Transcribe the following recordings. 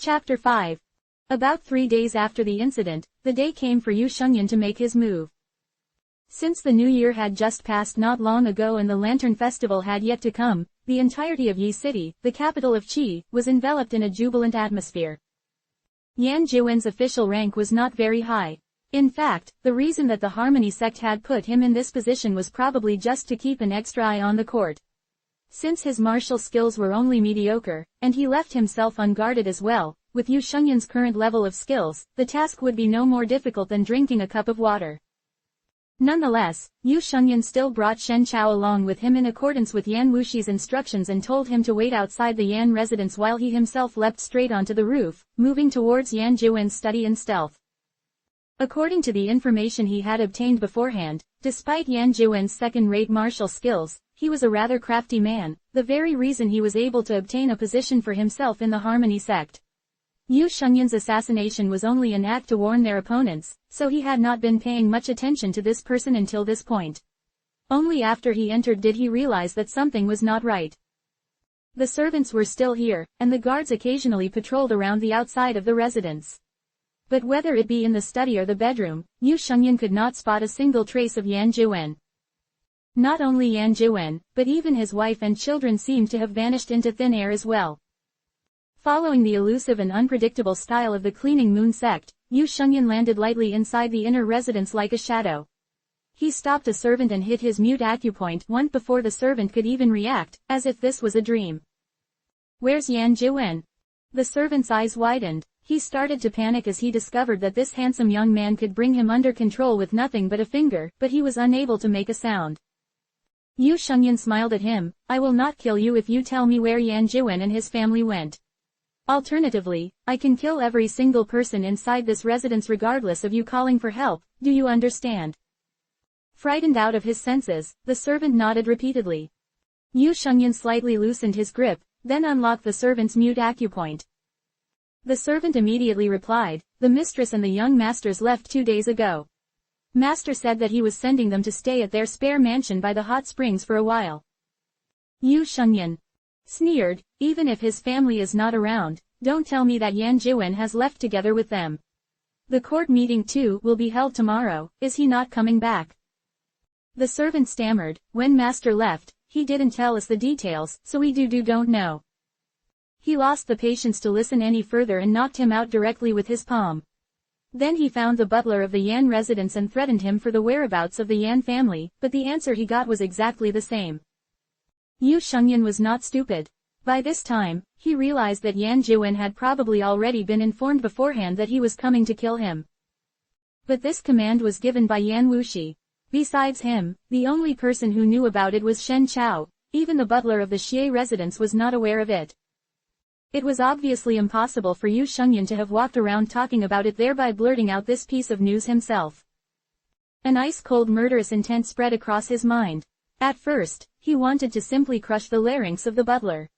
Chapter 5. About 3 days after the incident, the day came for Yu Shengyan to make his move. Since the new year had just passed not long ago and the Lantern Festival had yet to come, the entirety of Yi City, the capital of Qi, was enveloped in a jubilant atmosphere. Yan Jiwen's official rank was not very high. In fact, the reason that the Harmony sect had put him in this position was probably just to keep an extra eye on the court. Since his martial skills were only mediocre, and he left himself unguarded as well, with Yu Shengyan's current level of skills, the task would be no more difficult than drinking a cup of water. Nonetheless, Yu Shengyan still brought Shen Chao along with him in accordance with Yan Wushi's instructions and told him to wait outside the Yan residence while he himself leapt straight onto the roof, moving towards Yan Jiwen's study in stealth. According to the information he had obtained beforehand, despite Yan Jiwen's second-rate martial skills, he was a rather crafty man, the very reason he was able to obtain a position for himself in the Harmony sect. Yu Shengyan's assassination was only an act to warn their opponents, so he had not been paying much attention to this person until this point. Only after he entered did he realize that something was not right. The servants were still here, and the guards occasionally patrolled around the outside of the residence. But whether it be in the study or the bedroom, Yu Shengyan could not spot a single trace of Yan Jiwen. Not only Yan Jiwen, but even his wife and children seemed to have vanished into thin air as well. Following the elusive and unpredictable style of the Cleaning Moon sect, Yu Shengyan landed lightly inside the inner residence like a shadow. He stopped a servant and hit his mute acupoint once before the servant could even react, as if this was a dream. "Where's Yan Jiwen?" The servant's eyes widened. He started to panic as he discovered that this handsome young man could bring him under control with nothing but a finger, but he was unable to make a sound. Yu Shengyan smiled at him. "I will not kill you if you tell me where Yan Jiwen and his family went. Alternatively, I can kill every single person inside this residence regardless of you calling for help, do you understand?" Frightened out of his senses, the servant nodded repeatedly. Yu Shengyan slightly loosened his grip, then unlocked the servant's mute acupoint. The servant immediately replied, "The mistress and the young masters left 2 days ago. Master said that he was sending them to stay at their spare mansion by the hot springs for a while." Yu Shengyan sneered, "Even if his family is not around, don't tell me that Yan Jiwen has left together with them. The court meeting too will be held tomorrow, is he not coming back?" The servant stammered, "When master left, he didn't tell us the details, so we don't know." He lost the patience to listen any further and knocked him out directly with his palm. Then he found the butler of the Yan residence and threatened him for the whereabouts of the Yan family, but the answer he got was exactly the same. Yu Shengyan was not stupid. By this time, he realized that Yan Jiwen had probably already been informed beforehand that he was coming to kill him. But this command was given by Yan Wushi. Besides him, the only person who knew about it was Shen Chao. Even the butler of the Xie residence was not aware of it. It was obviously impossible for Yu Shengyan to have walked around talking about it, thereby blurting out this piece of news himself. An ice-cold murderous intent spread across his mind. At first, he wanted to simply crush the larynx of the butler.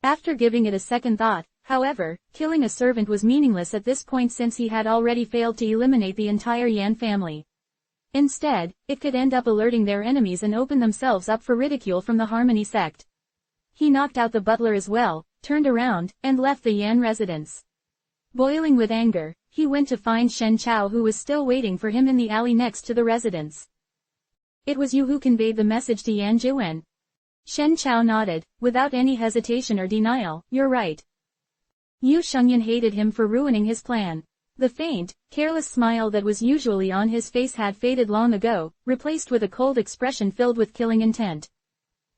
After giving it a second thought, however, killing a servant was meaningless at this point since he had already failed to eliminate the entire Yan family. Instead, it could end up alerting their enemies and open themselves up for ridicule from the Harmony sect. He knocked out the butler as well, turned around, and left the Yan residence. Boiling with anger, he went to find Shen Chao, who was still waiting for him in the alley next to the residence. "It was you who conveyed the message to Yan Jiwen?" Shen Chao nodded, without any hesitation or denial. "You're right." Yu Shengyan hated him for ruining his plan. The faint, careless smile that was usually on his face had faded long ago, replaced with a cold expression filled with killing intent.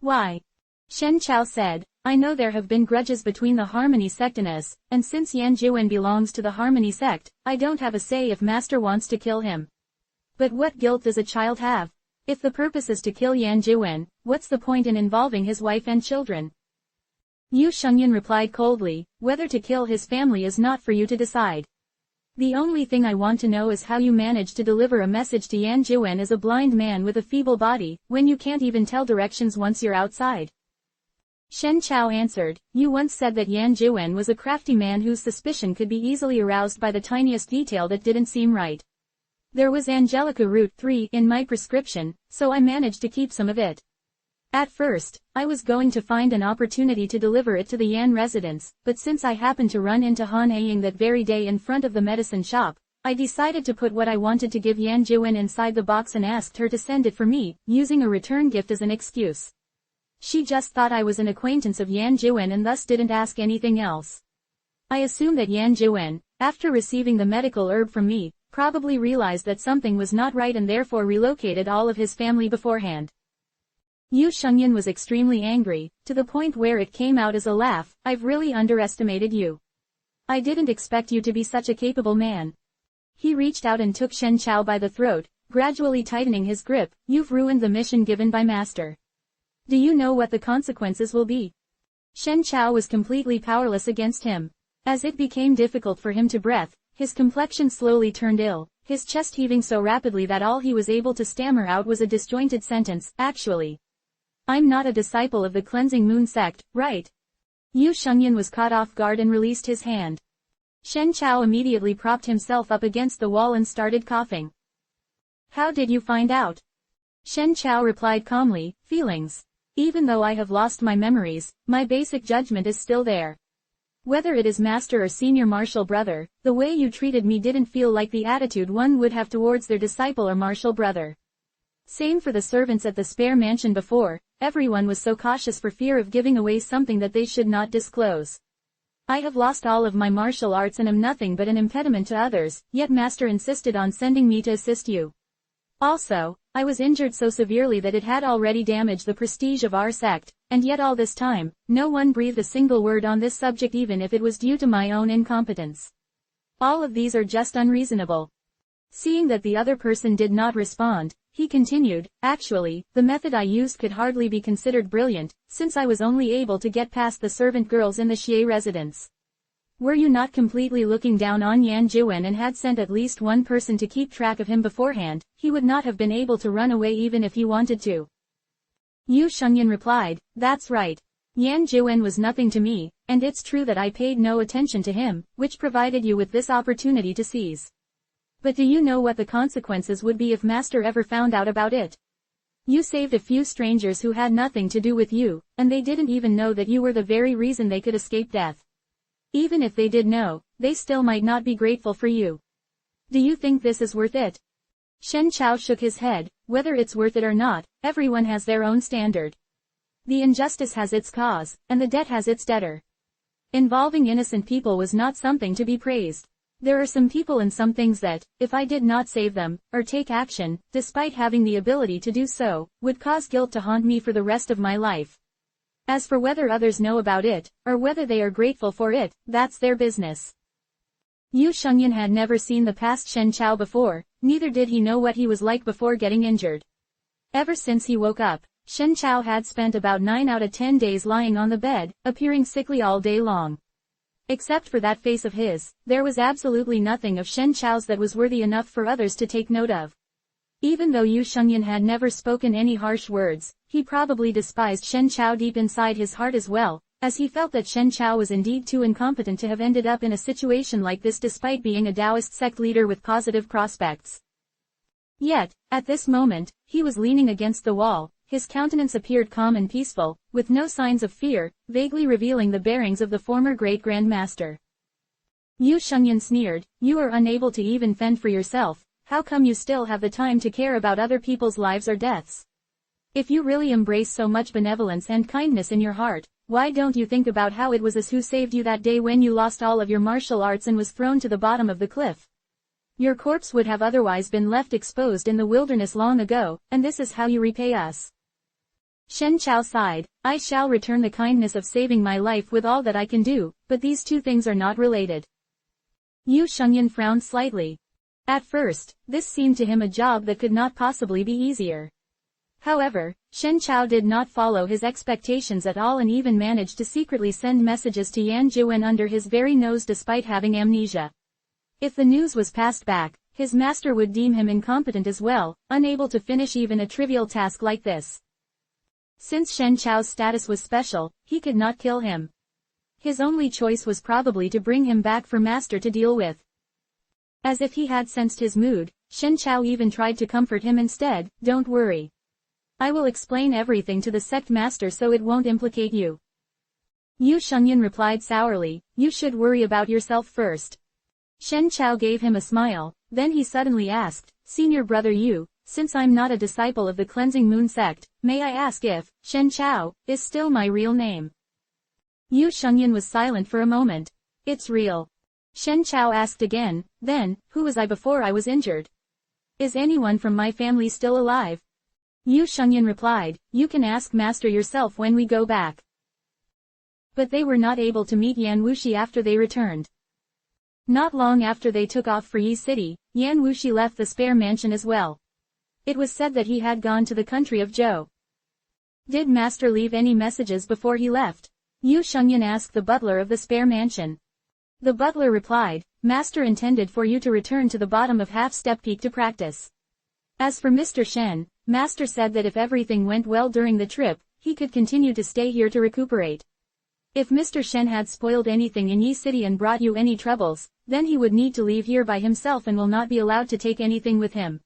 "Why?" Shen Chao said, "I know there have been grudges between the Harmony sect and us, and since Yan Jiwen belongs to the Harmony sect, I don't have a say if master wants to kill him. But what guilt does a child have? If the purpose is to kill Yan Jiwen, what's the point in involving his wife and children?" Yu Shengyan replied coldly, "Whether to kill his family is not for you to decide. The only thing I want to know is how you managed to deliver a message to Yan Jiwen as a blind man with a feeble body, when you can't even tell directions once you're outside." Shen Chao answered, "You once said that Yan Jiwen was a crafty man whose suspicion could be easily aroused by the tiniest detail that didn't seem right. There was Angelica Root 3 in my prescription, so I managed to keep some of it. At first, I was going to find an opportunity to deliver it to the Yan residence, but since I happened to run into Han Aying that very day in front of the medicine shop, I decided to put what I wanted to give Yan Jiwen inside the box and asked her to send it for me, using a return gift as an excuse. She just thought I was an acquaintance of Yan Jiwen and thus didn't ask anything else. I assume that Yan Jiwen, after receiving the medical herb from me, probably realized that something was not right and therefore relocated all of his family beforehand. Yu Shengyan was extremely angry, to the point where it came out as a laugh. I've really underestimated you. I didn't expect you to be such a capable man. He reached out and took Shen Chao by the throat, gradually tightening his grip. You've ruined the mission given by Master. Do you know what the consequences will be? Shen Chao was completely powerless against him. As it became difficult for him to breathe, his complexion slowly turned ill, his chest heaving so rapidly that all he was able to stammer out was a disjointed sentence, actually. I'm not a disciple of the Cleansing Moon sect, right? Yu Shengyan was caught off guard and released his hand. Shen Chao immediately propped himself up against the wall and started coughing. How did you find out? Shen Chao replied calmly, feelings. Even though I have lost my memories, my basic judgment is still there. Whether it is master or senior martial brother, the way you treated me didn't feel like the attitude one would have towards their disciple or martial brother. Same for the servants at the spare mansion before, everyone was so cautious for fear of giving away something that they should not disclose. I have lost all of my martial arts and am nothing but an impediment to others, yet master insisted on sending me to assist you. Also, I was injured so severely that it had already damaged the prestige of our sect, and yet all this time, no one breathed a single word on this subject even if it was due to my own incompetence. All of these are just unreasonable. Seeing that the other person did not respond, he continued, actually, the method I used could hardly be considered brilliant, since I was only able to get past the servant girls in the Xie residence. Were you not completely looking down on Yan Jiwen and had sent at least one person to keep track of him beforehand, he would not have been able to run away even if he wanted to. Yu Shengyan replied, that's right. Yan Jiwen was nothing to me, and it's true that I paid no attention to him, which provided you with this opportunity to seize. But do you know what the consequences would be if Master ever found out about it? You saved a few strangers who had nothing to do with you, and they didn't even know that you were the very reason they could escape death. Even if they did know, they still might not be grateful for you. Do you think this is worth it? Shen Chao shook his head. Whether it's worth it or not, everyone has their own standard. The injustice has its cause, and the debt has its debtor. Involving innocent people was not something to be praised. There are some people and some things that, if I did not save them, or take action, despite having the ability to do so, would cause guilt to haunt me for the rest of my life. As for whether others know about it, or whether they are grateful for it, that's their business. Yu Shengyan had never seen the past Shen Chao before, neither did he know what he was like before getting injured. Ever since he woke up, Shen Chao had spent about 9 out of 10 days lying on the bed, appearing sickly all day long. Except for that face of his, there was absolutely nothing of Shen Chao's that was worthy enough for others to take note of. Even though Yu Shengyan had never spoken any harsh words, he probably despised Shen Chao deep inside his heart as well, as he felt that Shen Chao was indeed too incompetent to have ended up in a situation like this despite being a Taoist sect leader with positive prospects. Yet, at this moment, he was leaning against the wall, his countenance appeared calm and peaceful, with no signs of fear, vaguely revealing the bearings of the former great-grand master. Yu Shengyan sneered, you are unable to even fend for yourself, how come you still have the time to care about other people's lives or deaths? If you really embrace so much benevolence and kindness in your heart, why don't you think about how it was us who saved you that day when you lost all of your martial arts and was thrown to the bottom of the cliff? Your corpse would have otherwise been left exposed in the wilderness long ago, and this is how you repay us. Shen Chao sighed, I shall return the kindness of saving my life with all that I can do, but these two things are not related. Yu Shengyan frowned slightly. At first, this seemed to him a job that could not possibly be easier. However, Shen Chao did not follow his expectations at all and even managed to secretly send messages to Yan Jiwen under his very nose despite having amnesia. If the news was passed back, his master would deem him incompetent as well, unable to finish even a trivial task like this. Since Shen Chao's status was special, he could not kill him. His only choice was probably to bring him back for master to deal with. As if he had sensed his mood, Shen Chao even tried to comfort him instead, don't worry. I will explain everything to the sect master so it won't implicate you. Yu Shengyan replied sourly, you should worry about yourself first. Shen Chao gave him a smile, then he suddenly asked, Senior brother Yu, since I'm not a disciple of the Cleansing Moon sect, may I ask if, Shen Chao, is still my real name? Yu Shengyan was silent for a moment. It's real. Shen Chao asked again, then, who was I before I was injured? Is anyone from my family still alive? Yu Shengyan replied, you can ask master yourself when we go back. But they were not able to meet Yan Wuxi after they returned. Not long after they took off for Yi City, Yan Wuxi left the spare mansion as well. It was said that he had gone to the country of Zhou. Did master leave any messages before he left? Yu Shengyan asked the butler of the spare mansion. The butler replied, master intended for you to return to the bottom of Half-Step Peak to practice. As for Mr. Shen, master said that if everything went well during the trip, he could continue to stay here to recuperate. If Mr. Shen had spoiled anything in Yi City and brought you any troubles, then he would need to leave here by himself and will not be allowed to take anything with him.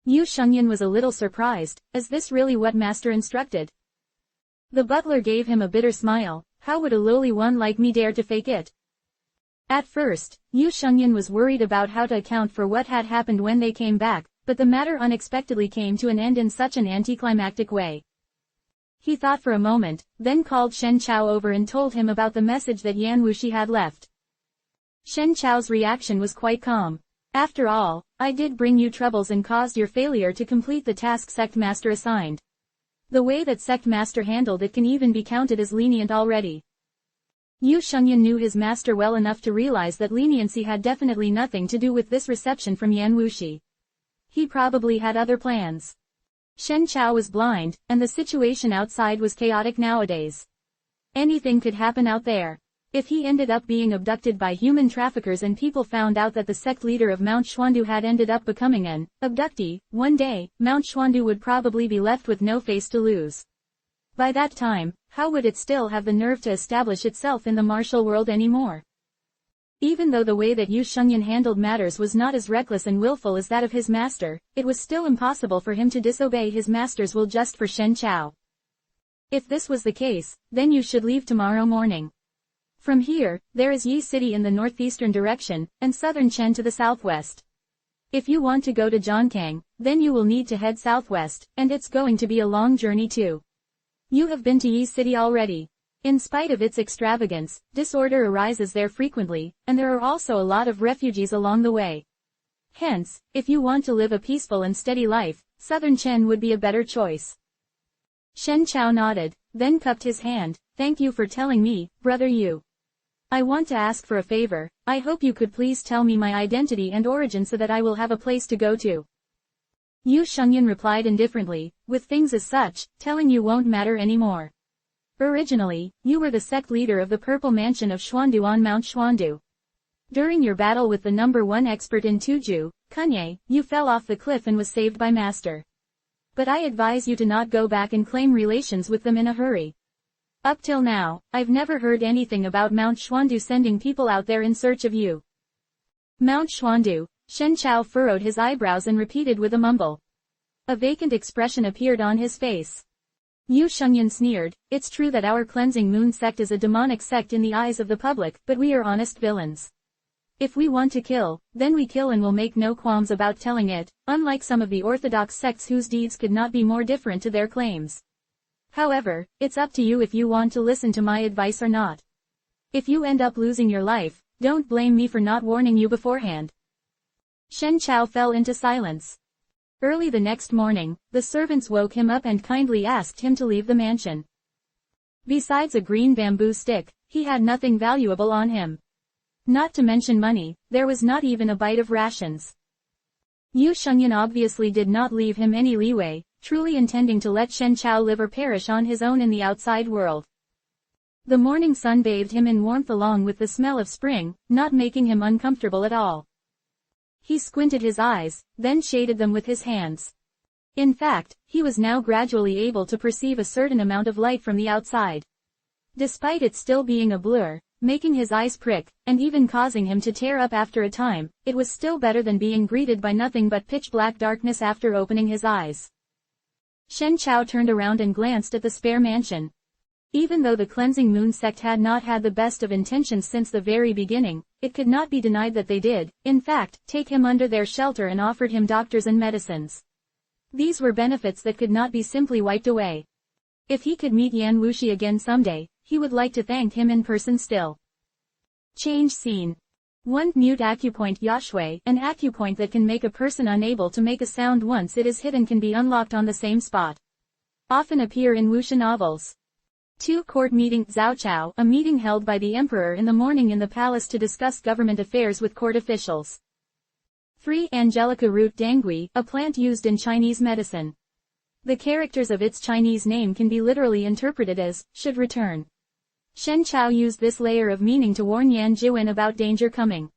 Yu Shengyan was a little surprised, is this really what master instructed? The butler gave him a bitter smile, how would a lowly one like me dare to fake it? At first, Yu Shengyan was worried about how to account for what had happened when they came back, but the matter unexpectedly came to an end in such an anticlimactic way. He thought for a moment, then called Shen Chao over and told him about the message that Yan Wuxi had left. Shen Chao's reaction was quite calm. After all, I did bring you troubles and caused your failure to complete the task sect master assigned. The way that sect master handled it can even be counted as lenient already. Yu Shengyan knew his master well enough to realize that leniency had definitely nothing to do with this reception from Yan Wuxi. He probably had other plans. Shen Chao was blind, and the situation outside was chaotic nowadays. Anything could happen out there. If he ended up being abducted by human traffickers and people found out that the sect leader of Mount Xuandu had ended up becoming an abductee, one day, Mount Xuandu would probably be left with no face to lose. By that time, how would it still have the nerve to establish itself in the martial world anymore? Even though the way that Yu Shengyan handled matters was not as reckless and willful as that of his master, it was still impossible for him to disobey his master's will just for Shen Chao. If this was the case, then you should leave tomorrow morning. From here, there is Yi City in the northeastern direction, and southern Chen to the southwest. If you want to go to Zhonkang, then you will need to head southwest, and it's going to be a long journey too. You have been to Yi City already. In spite of its extravagance, disorder arises there frequently, and there are also a lot of refugees along the way. Hence, if you want to live a peaceful and steady life, southern Chen would be a better choice. Shen Chao nodded, then cupped his hand, thank you for telling me, brother Yu. I want to ask for a favor, I hope you could please tell me my identity and origin so that I will have a place to go to. Yu Shengyan replied indifferently, with things as such, telling you won't matter anymore. Originally, you were the sect leader of the Purple Mansion of Xuandu on Mount Xuandu. During your battle with the #1 expert in Tuju, Kunye, you fell off the cliff and was saved by Master. But I advise you to not go back and claim relations with them in a hurry. Up till now, I've never heard anything about Mount Xuandu sending people out there in search of you. Mount Xuandu, Shen Chao furrowed his eyebrows and repeated with a mumble. A vacant expression appeared on his face. Yu Shengyan sneered, it's true that our Cleansing Moon sect is a demonic sect in the eyes of the public, but we are honest villains. If we want to kill, then we kill and will make no qualms about telling it, unlike some of the orthodox sects whose deeds could not be more different to their claims. However, it's up to you if you want to listen to my advice or not. If you end up losing your life, don't blame me for not warning you beforehand. Shen Chao fell into silence. Early the next morning, the servants woke him up and kindly asked him to leave the mansion. Besides a green bamboo stick, he had nothing valuable on him. Not to mention money, there was not even a bite of rations. Yu Shengyan obviously did not leave him any leeway, truly intending to let Shen Chao live or perish on his own in the outside world. The morning sun bathed him in warmth along with the smell of spring, not making him uncomfortable at all. He squinted his eyes, then shaded them with his hands. In fact, he was now gradually able to perceive a certain amount of light from the outside. Despite it still being a blur, making his eyes prick, and even causing him to tear up after a time, it was still better than being greeted by nothing but pitch-black darkness after opening his eyes. Shen Chao turned around and glanced at the spare mansion. Even though the cleansing moon sect had not had the best of intentions since the very beginning, it could not be denied that they did, in fact, take him under their shelter and offered him doctors and medicines. These were benefits that could not be simply wiped away. If he could meet Yan Wuxi again someday, he would like to thank him in person still. Change scene. 1. Mute acupoint Yashui, an acupoint that can make a person unable to make a sound once it is hit and can be unlocked on the same spot. Often appear in wuxia novels. 2. Court meeting Zhaochao, a meeting held by the emperor in the morning in the palace to discuss government affairs with court officials. 3. Angelica root Dangui, a plant used in Chinese medicine. The characters of its Chinese name can be literally interpreted as, should return. Shen Chao used this layer of meaning to warn Yan Jiwen about danger coming.